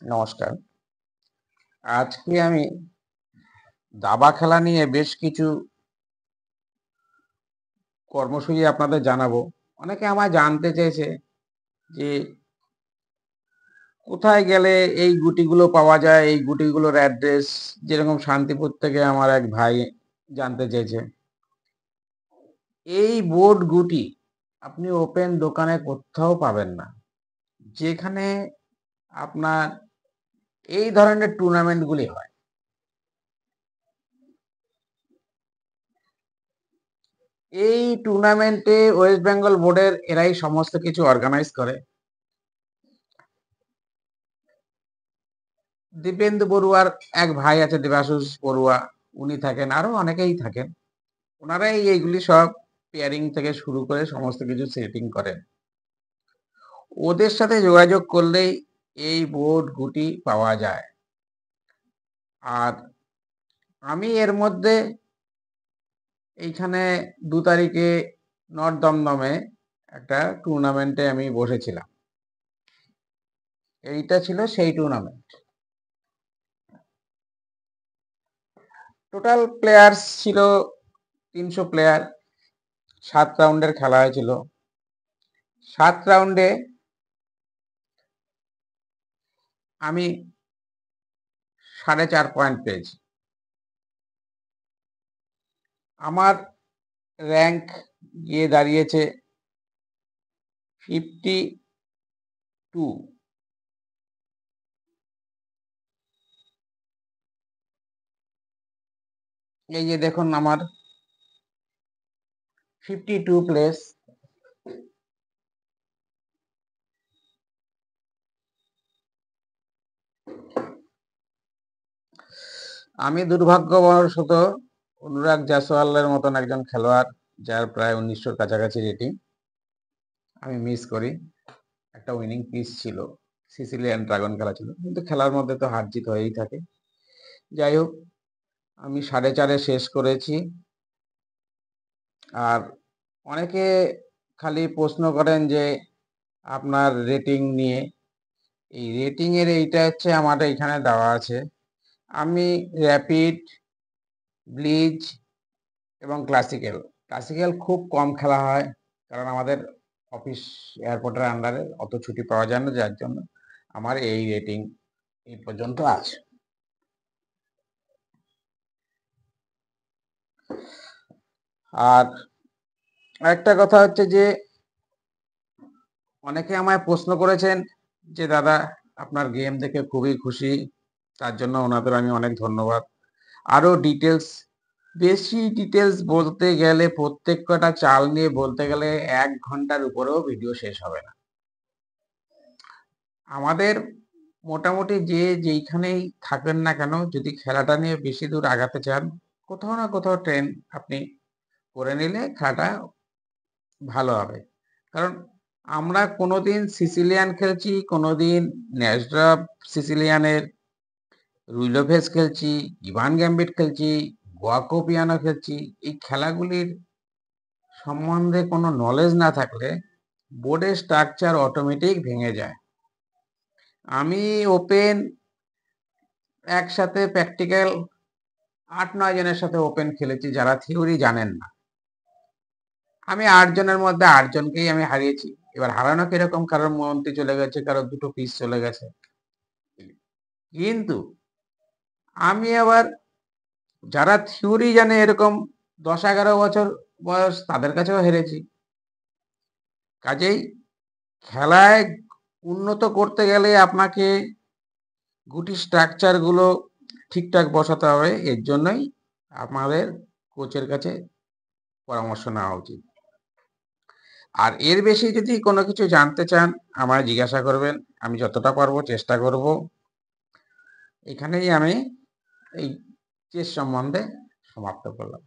নমস্কার। আজকে আমি দাবা খেলা নিয়ে বেশ কিছু কর্মসূচি আপনাদের জানাবো। অনেকে আমায় জানতে চেয়েছে যে, কোথায় গেলে এই গুটিগুলো পাওয়া যায়, এই গুটিগুলোর অ্যাড্রেস যেরকম শান্তিপুর থেকে আমার এক ভাই জানতে চেয়েছে। এই বোর্ড গুটি আপনি ওপেন দোকানে কোত্থাও পাবেন না। যেখানে আপনার এই ধরনের টুর্নামেন্টগুলি হয়। এই টুর্নামেন্টে ওয়েস্ট বেঙ্গল বোর্ডের এরাই সমস্ত কিছু অর্গানাইজ করে। দীপেন্দু বড়ুয়ার এক ভাই আছে দেবাশিস বড়ুয়া, উনি থাকেন, আরো অনেকেই থাকেন। ওনারাই এইগুলি সব পেয়ারিং থেকে শুরু করে সমস্ত কিছু সেটিং করেন। ওদের সাথে যোগাযোগ করলেই এই বোর্ড গুটি পাওয়া যায়। আর আমি এর মধ্যে এইখানে 2 তারিখে নর্থ দমদমে একটা টুর্নামেন্টে আমি বসেছিলাম। এইটা ছিল সেই টুর্নামেন্ট। টোটাল প্লেয়ার্স ছিল 300 প্লেয়ার। 7 রাউন্ডের খেলা হয়েছিল। 7 রাউন্ডে আমি 4.5 পয়েন্ট পেয়েছি। আমার র‍্যাঙ্ক গিয়ে দাঁড়িয়েছে 52। এই যে দেখুন আমার 52 প্লেস। আমি দুর্ভাগ্যবশত অনুরাগ জয়সওয়ালের মতন একজন খেলোয়াড়, যার প্রায় 1900 কাছাকাছি রেটিং, আমি মিস করি। একটা উইনিং পিচ ছিল, সিসিলিয়ান ড্রাগন খেলা ছিল, কিন্তু খেলার মধ্যে তো হার জিত হয়েই থাকে। যাই হোক, আমি 4.5-এ শেষ করেছি। আর অনেকে খালি প্রশ্ন করেন যে আপনার রেটিং নিয়ে। এই রেটিং এর এইটা হচ্ছে আমার এখানে দেওয়া আছে। আমি র‍্যাপিড, ব্লিজ এবং ক্লাসিক্যাল খুব কম খেলা হয়, কারণ আমাদের অফিস এয়ারপোর্টের আন্ডারে অত ছুটি পাওয়া যায় না, যার জন্য আমার এই রেটিং এই পর্যন্ত আছে। আর আরেকটা কথা হচ্ছে যে, অনেকে আমায় প্রশ্ন করেছেন যে দাদা, আপনার গেম দেখে খুবই খুশি, তার জন্য ওনাদের আমি অনেক ধন্যবাদ। আরো ডিটেলস, বেশি ডিটেলস বলতে গেলে, প্রত্যেক কটা চাল নিয়ে বলতে গেলে 1 ঘন্টার উপরেও ভিডিও শেষ হবে না। আমাদের মোটামুটি যে যেইখানেই থাকেন না কেন, যদি খেলাটা নিয়ে বেশি দূর আগাতে চান, কোথাও না কোথাও ট্রেন আপনি করে নিলে খেলাটা ভালো হবে। কারণ আমরা কোনোদিন সিসিলিয়ান খেলছি, কোনোদিন ন্যাশড্রাফ সিসিলিয়ানের, রুইলোভেস খেলছি, ইভান গ্যাম্বিট খেলছি, গোয়াকো পিয়ানো খেলছি। এই খেলাগুলির সম্বন্ধে কোনো নলেজ না থাকলে বোর্ডের স্ট্রাকচার অটোমেটিক ভেঙে যায়। আমি ওপেন একসাথে প্র্যাকটিক্যাল 8-9 জনের সাথে ওপেন খেলেছি, যারা থিওরি জানেন না। আমি 8 জনের মধ্যে 8 জনকেই আমি হারিয়েছি। এবার হারানো কিরকম, কারোর মন্ত্রী চলে গেছে, কারোর 2টো পিস চলে গেছে। কিন্তু আমি আবার যারা থিওরি জানে, এরকম 10-11 বছর বয়স, তাদের কাছেও হেরেছি। কাজেই খেলায় উন্নত করতে গেলে আপনাকে গুটি স্ট্রাকচার গুলো ঠিকঠাক বসাতে হবে। এর জন্যই আমাদের কোচের কাছে পরামর্শ নেওয়া উচিত। আর এর বেশি যদি কোনো কিছু জানতে চান, আমায় জিজ্ঞাসা করবেন। আমি যতটা পারবো চেষ্টা করব। এখানেই আমি এই চেস সম্বন্ধে সমাপ্ত করলাম।